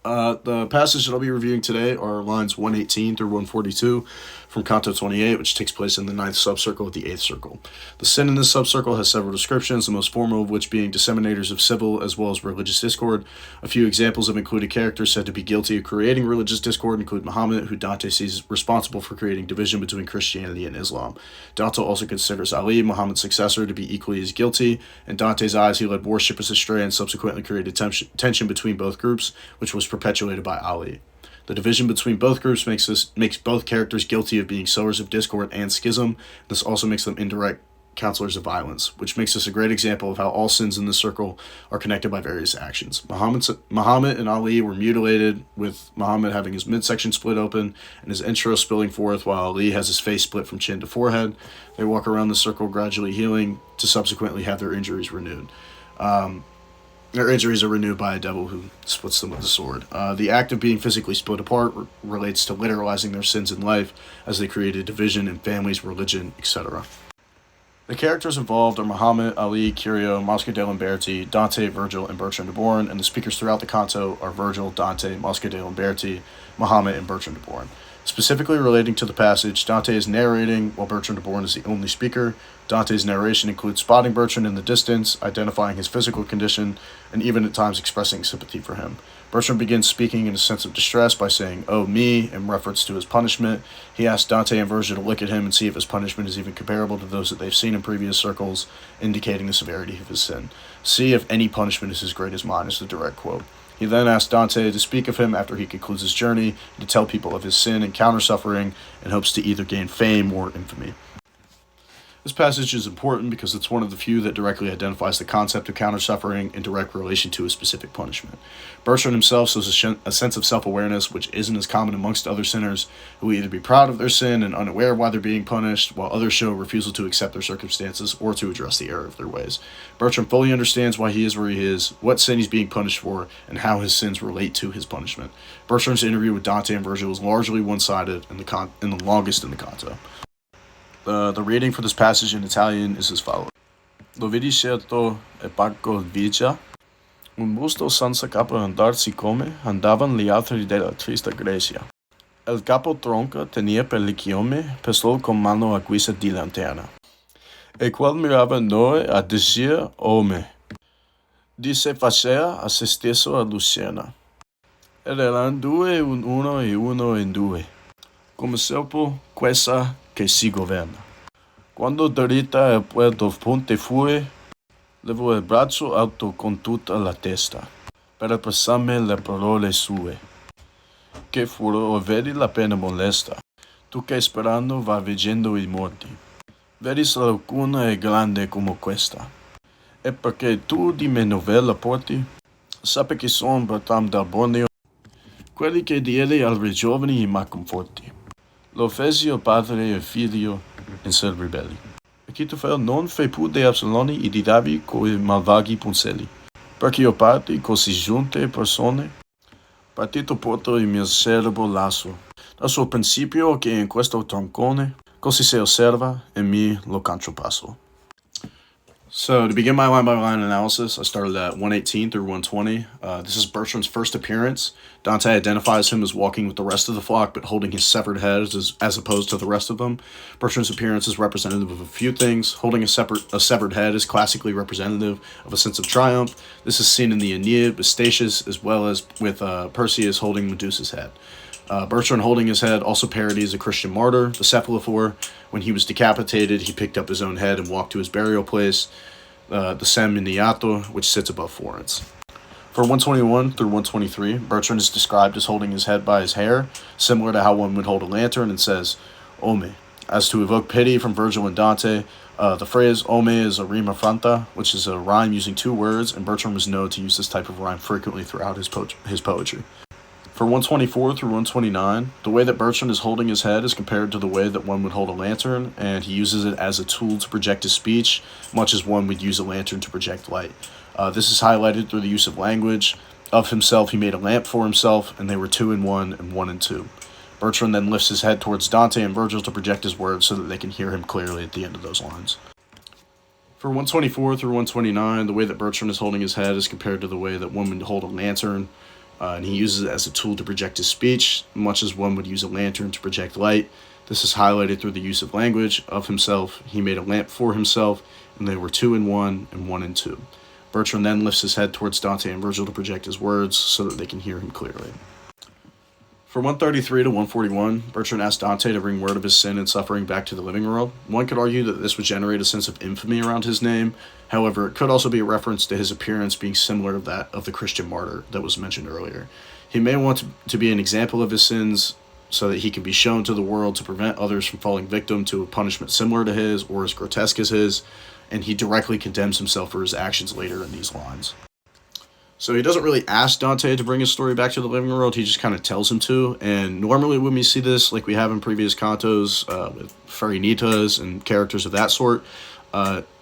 The passage that I'll be reviewing today are lines 118 through 142 from Canto 28, which takes place in the ninth subcircle of the eighth circle. The sin in this subcircle has several descriptions, the most formal of which being disseminators of civil as well as religious discord. A few examples of included characters said to be guilty of creating religious discord include Muhammad, who Dante sees responsible for creating division between Christianity and Islam. Dante also considers Ali, Muhammad's successor, to be equally as guilty. In Dante's eyes, he led worshippers astray and subsequently created tension between both groups, which was perpetuated by Ali. The division between both groups makes both characters guilty of being sowers of discord and schism. This also makes them indirect counselors of violence, which makes this a great example of how all sins in this circle are connected by various actions. Muhammad and Ali were mutilated, with Muhammad having his midsection split open and his intro spilling forth, while Ali has his face split from chin to forehead. They walk around the circle gradually healing to subsequently have their injuries renewed. Their injuries are renewed by a devil who splits them with a sword. The act of being physically split apart relates to literalizing their sins in life, as they created division in families, religion, etc. The characters involved are Muhammad, Ali, Curio, Mosca de Lamberti, Dante, Virgil, and Bertrand de Born, and the speakers throughout the canto are Virgil, Dante, Mosca de Lamberti, Muhammad, and Bertrand de Born. Specifically relating to the passage, Dante is narrating while Bertrand de Born is the only speaker. Dante's narration includes spotting Bertrand in the distance, identifying his physical condition, and even at times expressing sympathy for him. Bertrand begins speaking in a sense of distress by saying, "Oh, me," in reference to his punishment. He asks Dante and Virgil to look at him and see if his punishment is even comparable to those that they've seen in previous circles, indicating the severity of his sin. "See if any punishment is as great as mine," is the direct quote. He then asks Dante to speak of him after he concludes his journey, to tell people of his sin and counter-suffering, in hopes to either gain fame or infamy. This passage is important because it's one of the few that directly identifies the concept of counter-suffering in direct relation to a specific punishment. Bertrand himself shows a sense of self-awareness which isn't as common amongst other sinners, who either be proud of their sin and unaware of why they're being punished, while others show refusal to accept their circumstances or to address the error of their ways. Bertrand fully understands why he is where he is, what sin he's being punished for, and how his sins relate to his punishment. Bertrand's interview with Dante and Virgil is largely one-sided and the longest in the canto. The reading for this passage in Italian is as follows. Lo vidi certo e parco vigia, un busto senza capo andar siccome andavan gli altri della trista Grecia. El capo tronca tenia per l'icchiome, pistol con mano a guisa di lanterna. E qual mirava noi a dizer, ome, di se facea a se stesso a Lucerna. Ed eran due un uno e uno in due, come serpo questa che si governa. Quando dritta e puerto ponte fue, levò il braccio alto con tutta la testa, per appressarmi le parole sue, che furono vedi la pena molesta, tu che sperando va veggendo i morti. Vedi se alcuna è grande come questa, e perché tu di me novella porti, sappi che son Bertram del Borneo, quelli che diedi al re giovani i ma conforti. Lo feci il padre e il figlio in ser ribelli. Achitofel non fe pu de Absaloni e di Davi coi malvagi punselli, perché io parti così giunte persone, partito porto il mio serbo lasso, dal suo principio che in questo troncone, così se osserva e mi lo passo. So, to begin my line-by-line analysis, I started at 118 through 120. This is Bertrand's first appearance. Dante identifies him as walking with the rest of the flock, but holding his severed head as opposed to the rest of them. Bertrand's appearance is representative of a few things. Holding a severed head is classically representative of a sense of triumph. This is seen in the Aeneid with Statius, as well as with Perseus holding Medusa's head. Bertrand holding his head also parodies a Christian martyr, the Cephalophore. When he was decapitated, he picked up his own head and walked to his burial place, the Seminiato, which sits above Florence. For 121 through 123, Bertrand is described as holding his head by his hair, similar to how one would hold a lantern, and says, "Ome." As to evoke pity from Virgil and Dante, the phrase "ome" is a rima franta, which is a rhyme using two words, and Bertrand was known to use this type of rhyme frequently throughout his poetry. For 124 through 129, the way that Bertrand is holding his head is compared to the way that one would hold a lantern, and he uses it as a tool to project his speech, much as one would use a lantern to project light. This is highlighted through the use of language. Of himself, he made a lamp for himself, and they were two in one and one in two. Bertrand then lifts his head towards Dante and Virgil to project his words so that they can hear him clearly at the end of those lines. For 124 through 129, the way that Bertrand is holding his head is compared to the way that one would hold a lantern, and he uses it as a tool to project his speech, much as one would use a lantern to project light. This is highlighted through the use of language of himself. He made a lamp for himself, and they were two in one and one in two. Bertrand then lifts his head towards Dante and Virgil to project his words so that they can hear him clearly. For 133 to 141, Bertrand asked Dante to bring word of his sin and suffering back to the living world. One could argue that this would generate a sense of infamy around his name. However, it could also be a reference to his appearance being similar to that of the Christian martyr that was mentioned earlier. He may want to be an example of his sins so that he can be shown to the world to prevent others from falling victim to a punishment similar to his or as grotesque as his, and he directly condemns himself for his actions later in these lines. So he doesn't really ask Dante to bring his story back to the living world, he just kind of tells him to, and normally when we see this, like we have in previous cantos with Farinitas and characters of that sort,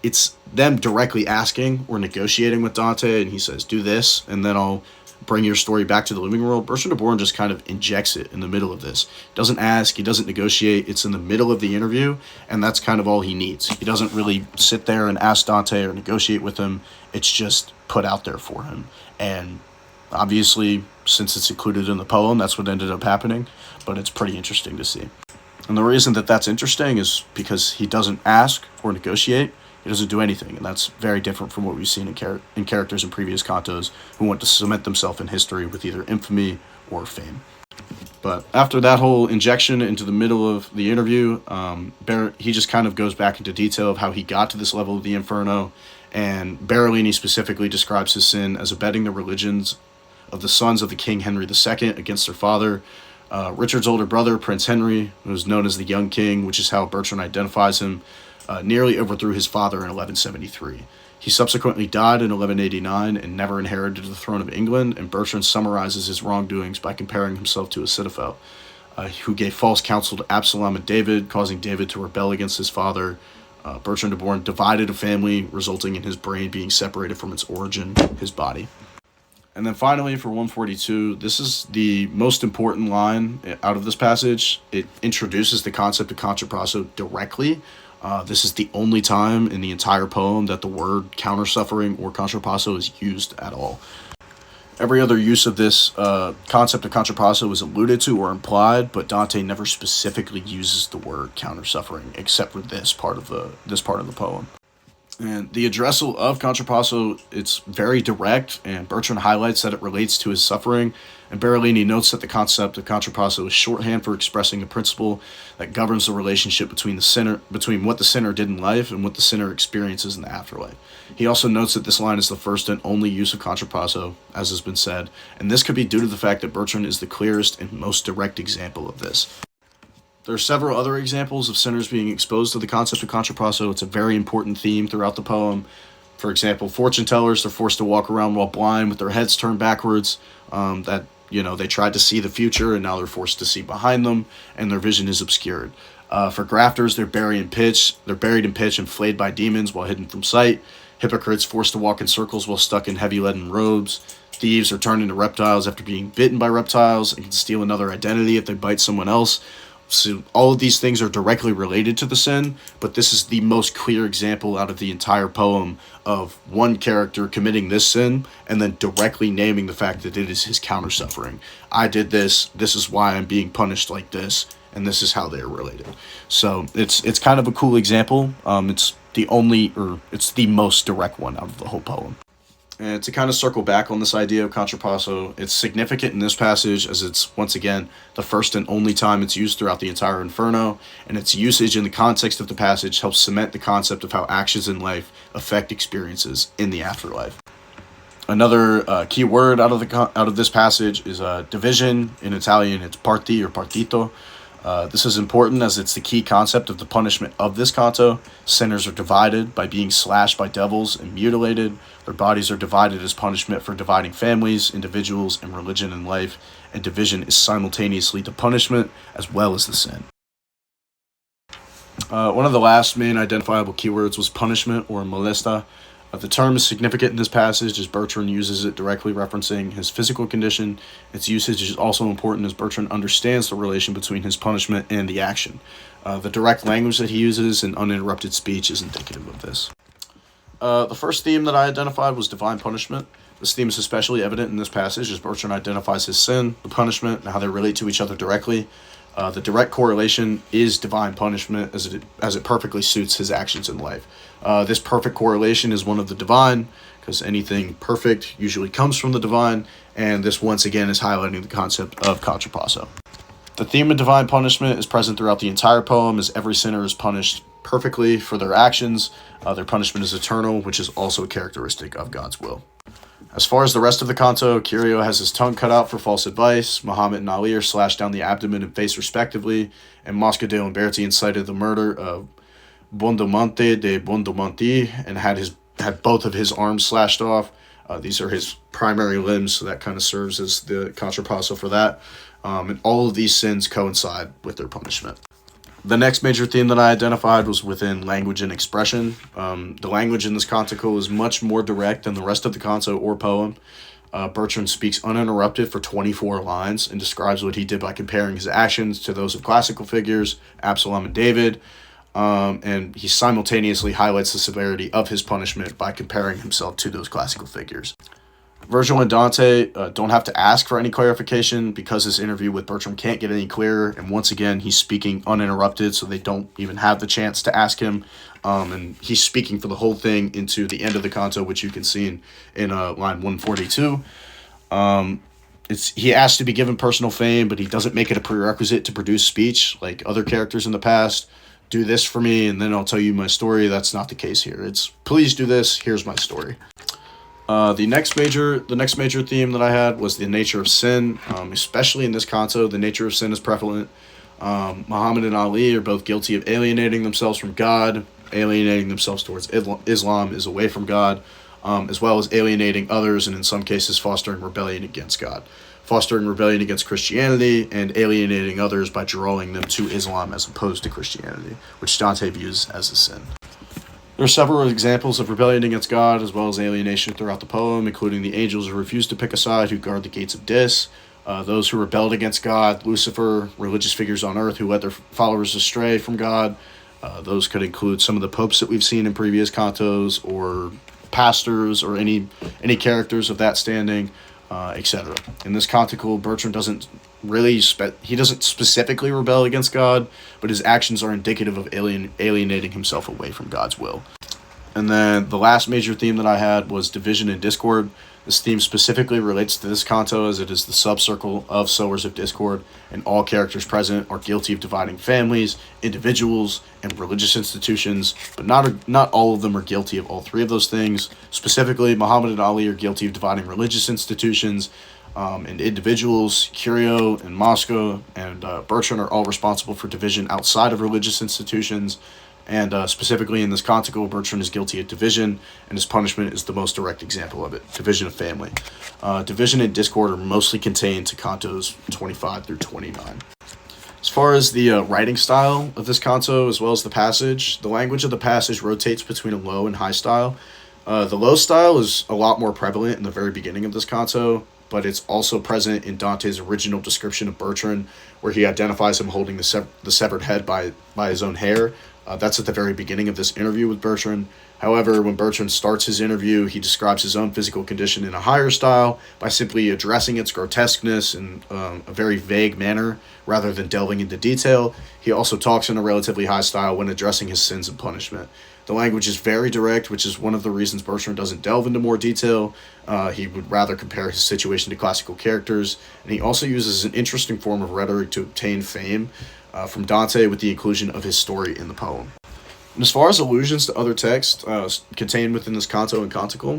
it's them directly asking or negotiating with Dante, and he says, do this, and then I'll bring your story back to the living world. Bertrand de Born just kind of injects it in the middle of this. He doesn't ask, he doesn't negotiate, it's in the middle of the interview, and that's kind of all he needs. He doesn't really sit there and ask Dante or negotiate with him, it's just put out there for him. And obviously, since it's included in the poem, that's what ended up happening, but it's pretty interesting to see. And the reason that that's interesting is because he doesn't ask or negotiate, he doesn't do anything, and that's very different from what we've seen in characters in previous cantos who want to cement themselves in history with either infamy or fame. But after that whole injection into the middle of the interview, he just kind of goes back into detail of how he got to this level of the Inferno, and Berolini specifically describes his sin as abetting the religions of the sons of the King Henry II against their father. Richard's older brother, Prince Henry, who was known as the Young King, which is how Bertrand identifies him, nearly overthrew his father in 1173. He subsequently died in 1189 and never inherited the throne of England, and Bertrand summarizes his wrongdoings by comparing himself to Ahithophel, who gave false counsel to Absalom and David, causing David to rebel against his father. Bertrand de Born divided a family, resulting in his brain being separated from its origin, his body. And then finally, for 142, this is the most important line out of this passage. It introduces the concept of contrapasso directly. This is the only time in the entire poem that the word countersuffering or contrapasso is used at all. Every other use of this concept of contrapasso is alluded to or implied, but Dante never specifically uses the word countersuffering except for this part of the poem. And the addressal of contrapasso, it's very direct, and Bertrand highlights that it relates to his suffering, and Berolini notes that the concept of contrapasso is shorthand for expressing a principle that governs the relationship between what the sinner did in life and what the sinner experiences in the afterlife. He also notes that this line is the first and only use of contrapasso, as has been said, and this could be due to the fact that Bertrand is the clearest and most direct example of this. There are several other examples of sinners being exposed to the concept of contrapasso. It's a very important theme throughout the poem. For example, fortune tellers are forced to walk around while blind with their heads turned backwards. They tried to see the future and now they're forced to see behind them, and their vision is obscured. For grafters, they're buried in pitch and flayed by demons while hidden from sight. Hypocrites forced to walk in circles while stuck in heavy leaden robes. Thieves are turned into reptiles after being bitten by reptiles and can steal another identity if they bite someone else. So all of these things are directly related to the sin, but this is the most clear example out of the entire poem of one character committing this sin and then directly naming the fact that it is his counter-suffering. I did this is why I'm being punished like this, and this is how they're related. So it's kind of a cool example. It's the most direct one out of the whole poem. And to kind of circle back on this idea of contrapasso, it's significant in this passage as it's, once again, the first and only time it's used throughout the entire Inferno, and its usage in the context of the passage helps cement the concept of how actions in life affect experiences in the afterlife. Another key word out of this passage is division. In Italian, it's parti or partito. This is important as it's the key concept of the punishment of this canto. Sinners are divided by being slashed by devils and mutilated. Their bodies are divided as punishment for dividing families, individuals, and religion and life. And division is simultaneously the punishment as well as the sin. One of the last main identifiable keywords was punishment or molesta. The term is significant in this passage as Bertrand uses it directly referencing his physical condition. Its usage is also important as Bertrand understands the relation between his punishment and the action. The direct language that he uses and uninterrupted speech is indicative of this. The first theme that I identified was divine punishment. This theme is especially evident in this passage as Bertrand identifies his sin, the punishment, and how they relate to each other directly. The direct correlation is divine punishment as it perfectly suits his actions in life. This perfect correlation is one of the divine, because anything perfect usually comes from the divine, and this once again is highlighting the concept of contrapasso. The theme of divine punishment is present throughout the entire poem, as every sinner is punished perfectly for their actions. Their punishment is eternal, which is also a characteristic of God's will. As far as the rest of the canto, Curio has his tongue cut out for false advice, Muhammad and Ali are slashed down the abdomen and face respectively, and Mosca de Lamberti incited the murder of Bondomante de Bondomanti and had both of his arms slashed off. These are his primary limbs, so that kind of serves as the contrapasso for that. And all of these sins coincide with their punishment. The next major theme that I identified was within language and expression. The language in this canticle is much more direct than the rest of the canto or poem. Bertrand speaks uninterrupted for 24 lines and describes what he did by comparing his actions to those of classical figures, Absalom and David, and he simultaneously highlights the severity of his punishment by comparing himself to those classical figures. Virgil and Dante don't have to ask for any clarification because this interview with Bertrand can't get any clearer, and once again he's speaking uninterrupted, so they don't even have the chance to ask him, and he's speaking for the whole thing into the end of the canto, which you can see in line 142. He asks to be given personal fame, but he doesn't make it a prerequisite to produce speech like other characters in the past. Do this for me, and then I'll tell you my story. That's not the case here. It's, please do this, here's my story. The next major theme that I had was the nature of sin. Especially in this canto, the nature of sin is prevalent. Muhammad and Ali are both guilty of alienating themselves from God. Alienating themselves towards Islam is away from God, as well as alienating others, and in some cases fostering rebellion against God. Fostering rebellion against Christianity and alienating others by drawing them to Islam as opposed to Christianity, which Dante views as a sin. There are several examples of rebellion against God, as well as alienation throughout the poem, including the angels who refuse to pick a side, who guard the gates of Dis, those who rebelled against God, Lucifer, religious figures on earth who led their followers astray from God. Those could include some of the popes that we've seen in previous cantos, or pastors, or any characters of that standing, etc. In this canticle, Bertrand doesn't specifically rebel against God, but his actions are indicative of alienating himself away from God's will. And then the last major theme that I had was division and discord. This theme specifically relates to this canto, as it is the subcircle of sowers of discord, and all characters present are guilty of dividing families, individuals, and religious institutions, but not all of them are guilty of all three of those things. Specifically, Muhammad and Ali are guilty of dividing religious institutions, and individuals. Curio and Moscow and Bertrand are all responsible for division outside of religious institutions, and specifically in this canticle, Bertrand is guilty of division, and his punishment is the most direct example of it, division of family. Division and discord are mostly contained to cantos 25 through 29. As far as the writing style of this canto, as well as the passage, the language of the passage rotates between a low and high style. The low style is a lot more prevalent in the very beginning of this canto, but it's also present in Dante's original description of Bertrand, where he identifies him holding the severed head by his own hair. That's at the very beginning of this interview with Bertrand. However, when Bertrand starts his interview, he describes his own physical condition in a higher style by simply addressing its grotesqueness in a very vague manner, rather than delving into detail. He also talks in a relatively high style when addressing his sins and punishment. The language is very direct, which is one of the reasons Bertrand doesn't delve into more detail. He would rather compare his situation to classical characters, and he also uses an interesting form of rhetoric to obtain fame from Dante with the inclusion of his story in the poem. And as far as allusions to other texts contained within this canto and canticle,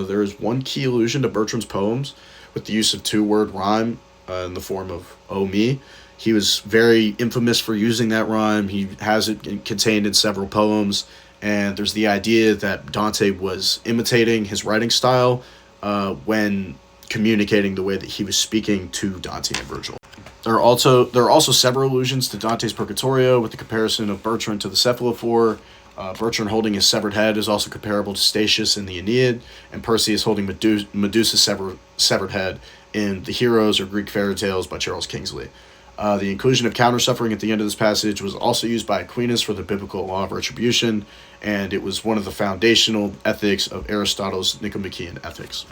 there is one key allusion to Bertrand's poems with the use of two-word rhyme in the form of "oh me." He was very infamous for using that rhyme. He has it contained in several poems, and there's the idea that Dante was imitating his writing style when communicating the way that he was speaking to Dante and Virgil. There are also several allusions to Dante's Purgatorio, with the comparison of Bertrand to the cephalophore. Bertrand holding his severed head is also comparable to Statius in the Aeneid, and Perseus holding Medusa's severed head in The Heroes or Greek Fairy Tales by Charles Kingsley. The inclusion of counter-suffering at the end of this passage was also used by Aquinas for the biblical law of retribution, and it was one of the foundational ethics of Aristotle's Nicomachean Ethics.